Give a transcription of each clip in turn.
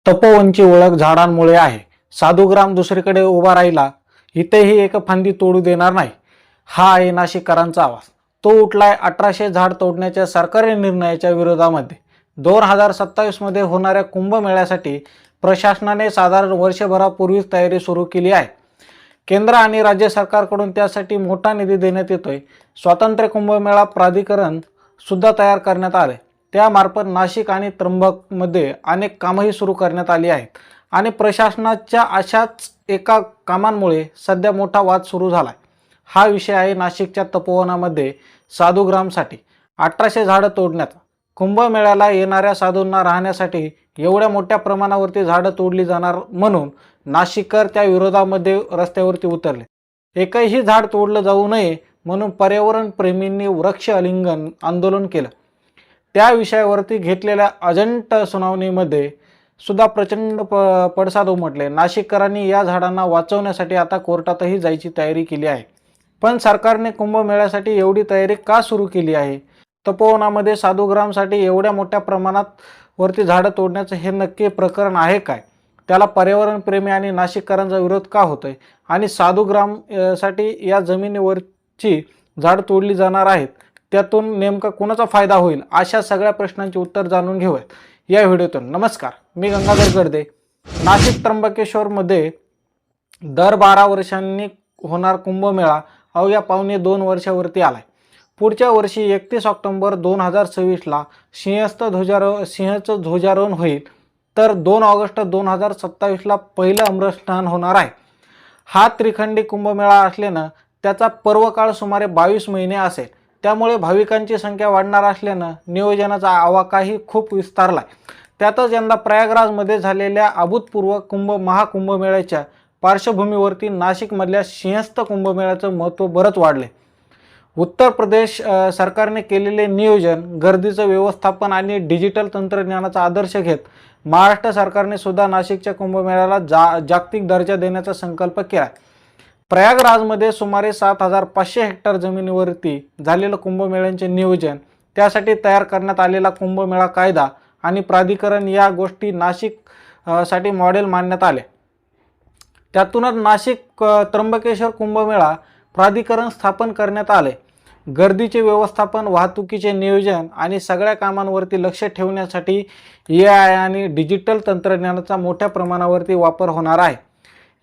तपोवनची ओळख झाडांमुळे आहे. साधुग्राम दुसरीकडे उभा राहिला, इथेही एक फांदी तोडू देणार नाही. हा आहे नाशिककरांचा आवाज. तो उठलाय 1800 झाड तोडण्याच्या सरकारी निर्णयाच्या विरोधामध्ये. 2027 मध्ये होणाऱ्या कुंभमेळ्यासाठी प्रशासनाने साधारण वर्षभरापूर्वीच तयारी सुरू केली आहे. केंद्र आणि राज्य सरकारकडून त्यासाठी मोठा निधी देण्यात येतोय. स्वातंत्र्य कुंभमेळा प्राधिकरण सुद्धा तयार करण्यात आले. त्यामार्फत नाशिक आणि त्र्यंबकमध्ये अनेक कामही सुरू करण्यात आली आहेत आणि प्रशासनाच्या अशाच एका कामांमुळे सध्या मोठा वाद सुरू झालाय. हा विषय आहे नाशिकच्या तपोवनामध्ये साधुग्रामसाठी 1800 झाडं तोडण्याचा. कुंभमेळ्याला येणाऱ्या साधूंना राहण्यासाठी एवढ्या मोठ्या प्रमाणावरती झाडं तोडली जाणार म्हणून नाशिककर त्या विरोधामध्ये रस्त्यावरती उतरले. एकही झाड तोडलं जाऊ नये म्हणून पर्यावरण प्रेमींनी वृक्ष आलिंगन आंदोलन केलं. त्या विषयावरती घेतलेल्या अजंट सुनावणीमध्ये सुद्धा प्रचंड पडसाद उमटले. नाशिककरांनी या झाडांना वाचवण्यासाठी आता कोर्टातही जायची तयारी केली आहे. पण सरकारने कुंभमेळ्यासाठी एवढी तयारी का सुरू केली आहे? तपोवनामध्ये साधुग्रामसाठी एवढ्या मोठ्या प्रमाणात वरती झाडं तोडण्याचं हे नक्की प्रकरण आहे काय? त्याला पर्यावरण प्रेमी आणि नाशिककरांचा विरोध का होतोय? आणि साधुग्राम साठी या जमिनीवरची झाडं तोडली जाणार आहेत, त्यातून नेमका कोणाचा फायदा होईल? अशा सगळ्या प्रश्नांची उत्तर जाणून घेऊयात या व्हिडिओतून. नमस्कार, मी गंगाधर गर्दे. नाशिक त्र्यंबकेश्वरमध्ये दर 12 वर्षांनी होणार कुंभमेळा अवघ्या पावणे 2 वर्षावरती आलाय. पुढच्या वर्षी 31 ऑक्टोबर 2026ला सिंहाचं ध्वजारोहण होईल, तर 2 ऑगस्ट 2027ला पहिलं अमृतस्नान होणार आहे. हा त्रिखंडी कुंभमेळा असल्यानं त्याचा पर्वकाळ सुमारे 22 महिने असेल. त्यामुळे भाविकांची संख्या वाढणार असल्यानं नियोजनाचा आवाकाही खूप विस्तारलाय. त्यातच यंदा प्रयागराजमध्ये झालेल्या अभूतपूर्व महाकुंभमेळ्याच्या पार्श्वभूमीवरती नाशिकमधल्या सिंहस्थ कुंभमेळ्याचं महत्त्व बरंच वाढले. उत्तर प्रदेश सरकारने केलेले नियोजन, गर्दीचं व्यवस्थापन आणि डिजिटल तंत्रज्ञानाचा आदर्श घेत महाराष्ट्र सरकारने सुद्धा नाशिकच्या कुंभमेळ्याला जागतिक दर्जा देण्याचा संकल्प केला. प्रयागराजमध्ये सुमारे 7500 हेक्टर जमिनीवरती झालेलं कुंभमेळ्यांचे नियोजन, त्यासाठी तयार करण्यात आलेला कुंभमेळा कायदा आणि प्राधिकरण या गोष्टी नाशिक साठी मॉडेल मानण्यात आले. त्यातूनच नाशिक त्र्यंबकेश्वर कुंभमेळा प्राधिकरण स्थापन करण्यात आले. गर्दीचे व्यवस्थापन, वाहतुकीचे नियोजन आणि सगळ्या कामांवरती लक्ष ठेवण्यासाठी AI आणि डिजिटल तंत्रज्ञानाचा मोठ्या प्रमाणावरती वापर होणार आहे.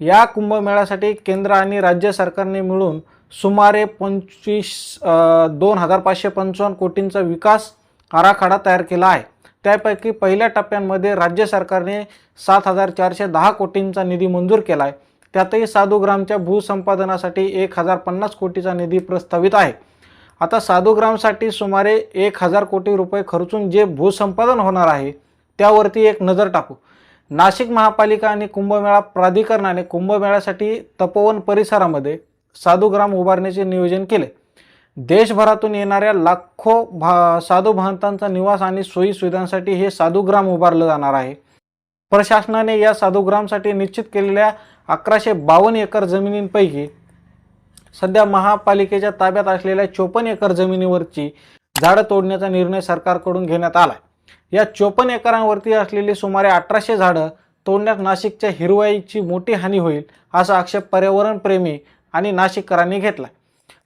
या कुंभमेळ्यासाठी केंद्र आणि राज्य सरकारने मिळून सुमारे 2555 कोटींचा विकास आराखडा तयार केला आहे. त्यापैकी पहिल्या टप्प्यांमध्ये राज्य सरकारने 7410 कोटींचा निधी मंजूर केला आहे. त्यातही साधुग्रामच्या भूसंपादनासाठी 1050 कोटीचा निधी प्रस्तावित आहे. आता साधुग्रामसाठी सुमारे 1000 कोटी रुपये खर्चून जे भूसंपादन होणार आहे त्यावरती एक नजर टाकू. नाशिक महापालिका आणि कुंभमेळा प्राधिकरणाने कुंभमेळ्यासाठी तपोवन परिसरामध्ये साधुग्राम उभारण्याचे नियोजन केले. देशभरातून येणाऱ्या लाखो साधू महंतांचा निवास आणि सोयी सुविधांसाठी हे साधुग्राम उभारलं जाणार आहे. प्रशासनाने या साधुग्रामसाठी निश्चित केलेल्या 1152 एकर जमिनींपैकी सध्या महापालिकेच्या ताब्यात असलेल्या 54 एकर जमिनीवरची झाडं तोडण्याचा निर्णय सरकारकडून घेण्यात आला. या 54 एकरांवरती असलेली सुमारे 1800 झाडं तोडण्यात नाशिकच्या हिरवाईची मोठी हानी होईल, असा आक्षेप पर्यावरण प्रेमी आणि नाशिककरांनी घेतला.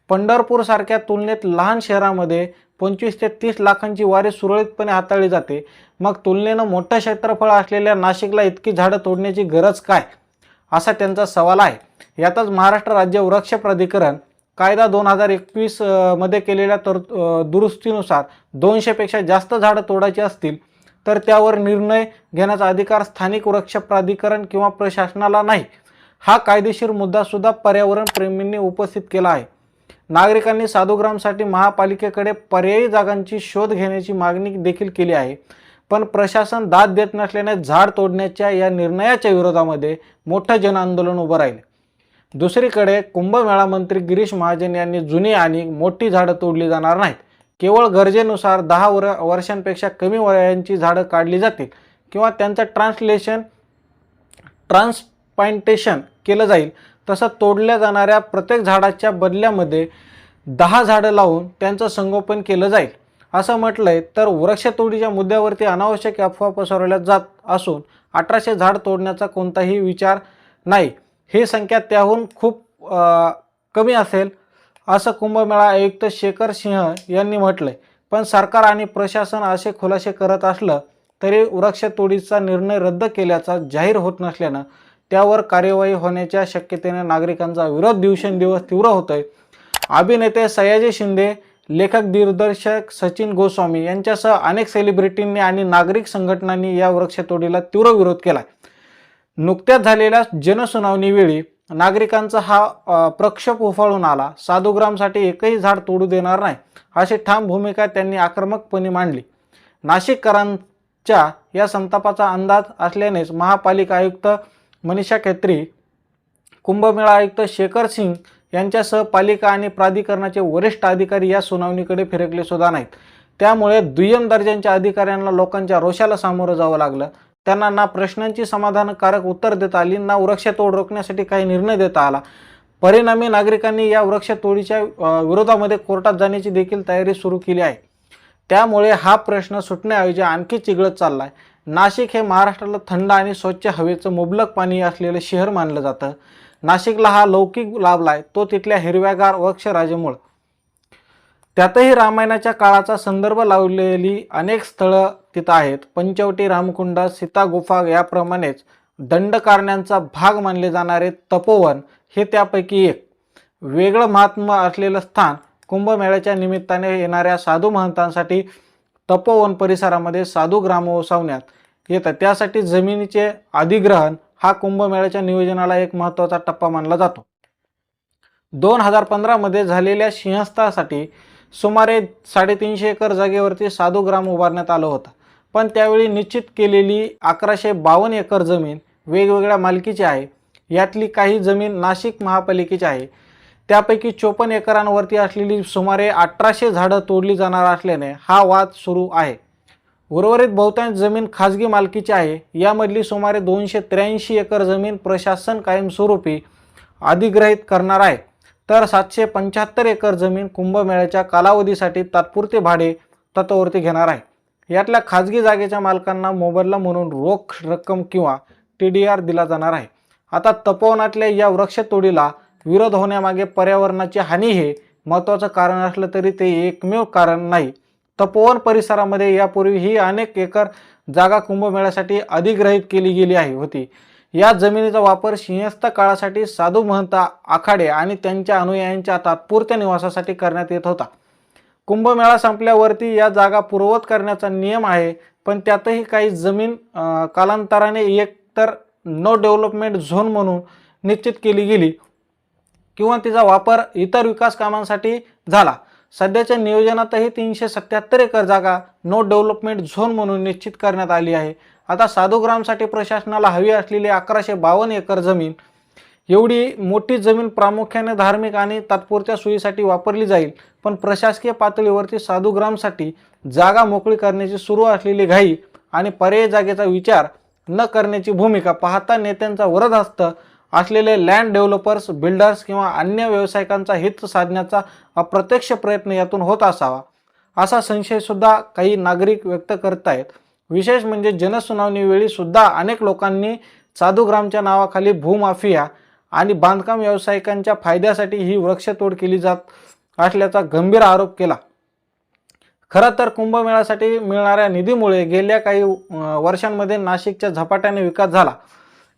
पंढरपूरसारख्या तुलनेत लहान शहरामध्ये 25 ते 30 लाखांची वारी सुरळीतपणे हाताळली जाते. मग तुलनेनं मोठं क्षेत्रफळ असलेल्या नाशिकला इतकी झाडं तोडण्याची गरज काय, असा त्यांचा सवाल आहे. यातच महाराष्ट्र राज्य वृक्ष प्राधिकरण कायदा 2021 मध्ये केलेल्या दुरुस्तीनुसार 200 पेक्षा जास्त झाडं तोडायची असतील तर त्यावर निर्णय घेण्याचा अधिकार स्थानिक वृक्ष प्राधिकरण किंवा प्रशासनाला नाही. हा कायदेशीर मुद्दा सुद्धा पर्यावरण प्रेमींनी उपस्थित केला आहे. नागरिकांनी साधुग्रामसाठी महापालिकेकडे पर्यायी जागांची शोध घेण्याची मागणी देखील केली आहे. पण प्रशासन दाद देत नसल्याने झाड तोडण्याच्या या निर्णयाच्या विरोधामध्ये मोठं जनआंदोलन उभं राहिले. दुसरीकडे कुंभमेळा मंत्री गिरीश महाजन यांनी जुनी आणि मोठी झाडं तोडली जाणार नाहीत. केवळ गरजेनुसार 10 वर्षांपेक्षा कमी वयांची झाडं काढली जातील किंवा त्यांचं ट्रान्सप्लांटेशन केलं जाईल. तसं तोडल्या जाणाऱ्या प्रत्येक झाडाच्या बदल्यामध्ये 10 झाडं लावून त्यांचं संगोपन केलं जाईल. असं म्हटलंय तर वृक्षतोडीच्या मुद्द्यावरती अनावश्यक अफवा पसरवल्या जात असून 1800 झाड तोडण्याचा कोणताही विचार नाही, ही संख्या त्याहून खूप कमी असेल असं कुंभमेळा आयुक्त शेखर सिंह यांनी म्हटलंय. पण सरकार आणि प्रशासन असे खुलासे करत असलं तरी वृक्षतोडीचा निर्णय रद्द केल्याचा जाहीर होत नसल्यानं त्यावर कार्यवाही होण्याच्या शक्यतेने नागरिकांचा विरोध दिवसेंदिवस तीव्र होतोय. अभिनेते सयाजी शिंदे, लेखक दिग्दर्शक सचिन गोस्वामी यांच्यासह अनेक सेलिब्रिटींनी आणि नागरिक संघटनांनी या वृक्षतोडीला तीव्र विरोध केला. नुकत्याच झालेल्या जनसुनावणीवेळी नागरिकांचा हा प्रक्षोभ उफाळून आला. साधुग्रामसाठी एकही झाड तोडू देणार नाही अशी ठाम भूमिका त्यांनी आक्रमकपणे मांडली. नाशिककरांच्या या संतापाचा अंदाज असल्यानेच महापालिका आयुक्त मनीषा खत्री, कुंभमेळा आयुक्त शेखर सिंग यांच्यासह पालिका आणि प्राधिकरणाचे वरिष्ठ अधिकारी या सुनावणीकडे फिरकले सुद्धा नाहीत. त्यामुळे दुय्यम दर्जाच्या अधिकाऱ्यांना लोकांच्या रोषाला सामोरं जावं लागलं. त्यांना ना प्रश्नांची समाधानकारक उत्तर देता आली, ना वृक्षतोड रोखण्यासाठी काही निर्णय देता आला. परिणामी नागरिकांनी या वृक्षतोडीच्या विरोधामध्ये कोर्टात जाण्याची देखील तयारी सुरू केली आहे. त्यामुळे हा प्रश्न सुटण्याऐवजी आणखी चिघळत चाललाय. नाशिक हे महाराष्ट्राला थंड आणि स्वच्छ हवेचं मुबलक पाणी असलेलं शहर मानलं जातं. नाशिकला हा लौकिक लाभलाय तो तिथल्या हिरव्यागार वृक्षराजीमुळे. त्यातही रामायणाच्या काळाचा संदर्भ लावलेली अनेक स्थळं तिथं आहेत. पंचवटी, रामकुंड, सीता गुफा याप्रमाणेच दंडकारण्यांचा भाग मानले जाणारे तपोवन हे त्यापैकी एक. वेगळं महात्म्य असलेलं स्थान. कुंभमेळ्याच्या निमित्ताने येणाऱ्या साधू महंतांसाठी तपोवन परिसरामध्ये साधू ग्राम वसवण्यात येतं. त्यासाठी जमिनीचे अधिग्रहण हा कुंभमेळ्याच्या नियोजनाला एक महत्त्वाचा टप्पा मानला जातो. 2015 मध्ये झालेल्या सिंहस्थासाठी सुमारे 350 एकर जागेवरती साधू ग्राम उभारण्यात आलं होतं. पण त्यावेळी निश्चित केलेली 1152 एकर जमीन वेगवेगळ्या मालकीची आहे. यातली काही जमीन नाशिक महापालिकेची आहे. त्यापैकी 54 एकरांवरती असलेली सुमारे 1800 झाडं तोडली जाणार असल्याने हा वाद सुरू आहे. उर्वरित बहुतांश जमीन खाजगी मालकीची आहे. यामधली सुमारे 283 एकर जमीन प्रशासन कायमस्वरूपी अधिग्रहित करणार आहे, तर 775 एकर जमीन कुंभमेळ्याच्या कालावधीसाठी तात्पुरते भाडे तत्वावरती घेणार आहे. यातल्या खाजगी जागेच्या मालकांना मोबदला म्हणून रोख रक्कम किंवा TDR दिला जाणार आहे. आता तपोवनातल्या या वृक्षतोडीला विरोध होण्यामागे पर्यावरणाची हानी हे महत्त्वाचं कारण असलं तरी ते एकमेव कारण नाही. तपोवन परिसरामध्ये यापूर्वीही अनेक एकर जागा कुंभमेळ्यासाठी अधिग्रहित केली गेली होती. या जमिनीचा वापर सिंहस्थ काळासाठी साधू महंत, आखाडे आणि त्यांच्या अनुयायांच्या तात्पुरत्या निवासासाठी करण्यात येत होता. कुंभमेळा संपल्यावरती या जागा पूर्ववत करण्याचा नियम आहे, पण त्यातही काही जमीन कालांतराने एकतर नो डेव्हलपमेंट झोन म्हणून निश्चित केली गेली किंवा तिचा वापर इतर विकास कामांसाठी झाला. सध्याच्या नियोजनातही 377 एकर जागा नो डेव्हलपमेंट झोन म्हणून निश्चित करण्यात आली आहे. आता साधुग्रामसाठी प्रशासनाला हवी असलेली 1152 एकर जमीन, एवढी मोठी जमीन प्रामुख्याने धार्मिक आणि तात्पुरत्या सोयीसाठी वापरली जाईल. पण प्रशासकीय पातळीवरती साधुग्रामसाठी जागा मोकळी करण्याची सुरू असलेली घाई आणि पर्यायी जागेचा विचार न करण्याची भूमिका पाहता नेत्यांचा वरदहस्त असलेले लँड डेव्हलपर्स, बिल्डर्स किंवा अन्य व्यावसायिकांचा हित साधण्याचा अप्रत्यक्ष प्रयत्न यातून होत असावा असा संशय सुद्धा काही नागरिक व्यक्त करत आहेत. विशेष म्हणजे जनसुनावणीवेळी सुद्धा अनेक लोकांनी साधुग्रामच्या नावाखाली भूमाफिया आणि बांधकाम व्यावसायिकांच्या फायद्यासाठी ही वृक्षतोड केली जात असल्याचा गंभीर आरोप केला. खरं तर कुंभमेळ्यासाठी मिळणाऱ्या निधीमुळे गेल्या काही वर्षांमध्ये नाशिकच्या झपाट्याने विकास झाला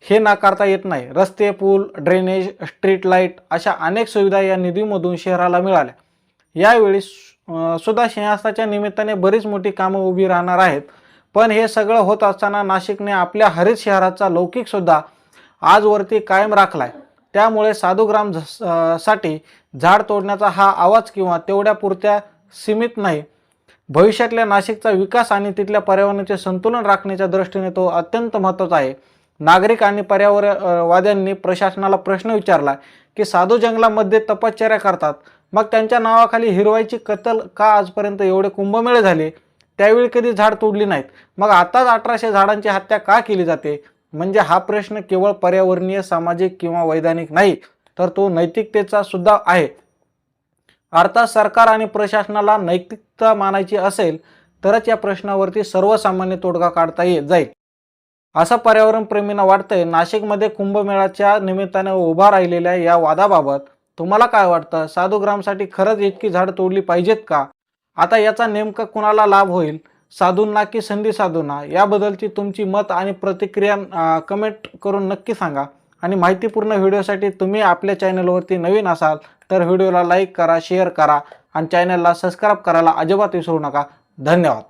हे नाकारता येत नाही. रस्ते, पूल, ड्रेनेज, स्ट्रीट लाईट अशा अनेक सुविधा या निधीमधून शहराला मिळाल्या. यावेळी सुद्धा सिंहस्थाच्या निमित्ताने बरीच मोठी कामं उभी राहणार आहेत. पण हे सगळं होत असताना नाशिकने आपल्या हरित शहराचा लौकिक सुद्धा आजवरती कायम राखलाय. त्यामुळे साधुग्राम साठी झाड तोडण्याचा हा आवाज किंवा तेवढ्या पुरत्या सीमित नाही. भविष्यातल्या नाशिकचा विकास आणि तिथल्या पर्यावरणाचे संतुलन राखण्याच्या दृष्टीने तो अत्यंत महत्त्वाचा आहे. नागरिक आणि पर्यावरणवाद्यांनी प्रशासनाला प्रश्न विचारला की साधू जंगलामध्ये तपश्चर्या करतात, मग त्यांच्या नावाखाली हिरवाईची कत्तल का आजपर्यंत एवढे कुंभमेळे झाले त्यावेळी कधी झाड तोडली नाहीत, मग आताच 1800 झाडांची हत्या का केली जाते? म्हणजे हा प्रश्न केवळ पर्यावरणीय, सामाजिक किंवा वैधानिक नाही, तर तो नैतिकतेचा सुद्धा आहे. अर्थात सरकार आणि प्रशासनाला नैतिकता मानायची असेल तरच या प्रश्नावरती सर्वसामान्य तोडगा काढता जाईल. असं पर्यावरणप्रेमींना वाटतंय. नाशिकमध्ये कुंभमेळ्याच्या निमित्ताने उभा राहिलेल्या या वादाबाबत तुम्हाला काय वाटतं? साधूग्रामसाठी खरंच इतकी झाडं तोडली पाहिजेत का? आता याचा नेमका कुणाला लाभ होईल? साधूंना की संधी साधूंना? याबद्दलची तुमची मत आणि प्रतिक्रिया कमेंट करून नक्की सांगा. आणि माहितीपूर्ण व्हिडिओसाठी तुम्ही आपल्या चॅनलवरती नवीन असाल तर व्हिडिओला लाईक करा, शेअर करा आणि चॅनलला सबस्क्राईब करायला अजिबात विसरू नका. धन्यवाद.